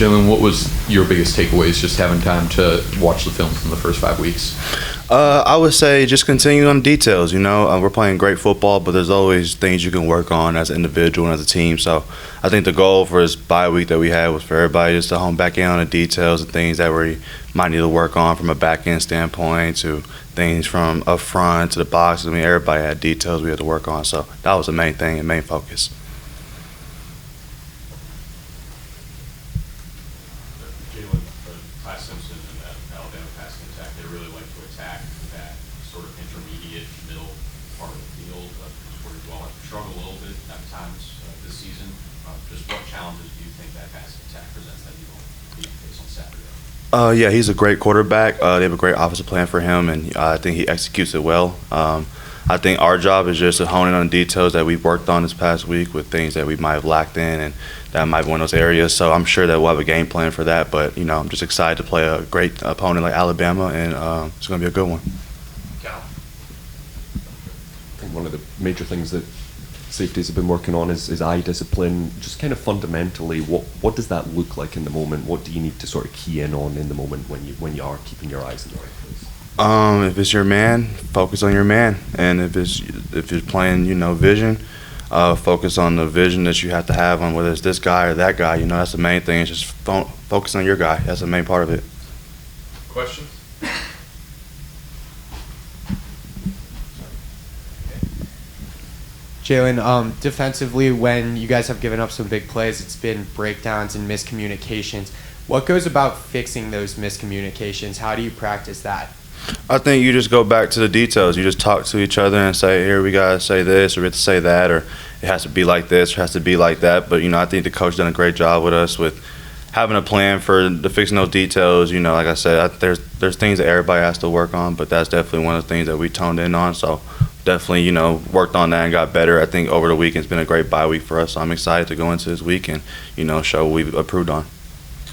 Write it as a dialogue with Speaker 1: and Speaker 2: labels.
Speaker 1: Jalen, what was your biggest takeaways just having time to watch the film from the first 5 weeks?
Speaker 2: I would say just continue on details. We're playing great football, but there's always things you can work on as an individual and as a team. So I think the goal for this bye week that we had was for everybody just to hone back in on the details and things that we might need to work on from a back end standpoint to things from up front to the box. I mean, everybody had details we had to work on. So that was the main thing and main focus.
Speaker 3: They really like to attack that sort of intermediate middle part of the field. Scored well. I've struggled a little bit at times this season. Just what challenges do you think that passing attack presents that you will face on Saturday?
Speaker 2: Yeah, he's a great quarterback. They have a great offensive plan for him, and I think he executes it well. I think our job is just to hone in on the details that we've worked on this past week with things that we might have lacked in, and that might be one of those areas. So I'm sure that we'll have a game plan for that. But, I'm just excited to play a great opponent like Alabama, and it's going to be a good one.
Speaker 3: Cal?
Speaker 4: I think one of the major things that safeties have been working on is eye discipline. Just kind of fundamentally, what does that look like in the moment? What do you need to sort of key in on in the moment when you are keeping your eyes in the right place?
Speaker 2: If it's your man, focus on your man, and if you're playing, vision, focus on the vision that you have to have on whether it's this guy or that guy. That's the main thing. It's just focus on your guy. That's the main part of it.
Speaker 3: Questions?
Speaker 5: Jalen, defensively, when you guys have given up some big plays, it's been breakdowns and miscommunications. What goes about fixing those miscommunications? How do you practice that?
Speaker 2: I think you just go back to the details. You just talk to each other and say, here, we got to say this, or we have to say that, or it has to be like this, or it has to be like that. But, I think the coach done a great job with us with having a plan for fixing those details. Like I said, there's things that everybody has to work on, but that's definitely one of the things that we toned in on. So definitely, worked on that and got better. I think over the weekend it's been a great bye week for us. So I'm excited to go into this week and, show what we've improved on.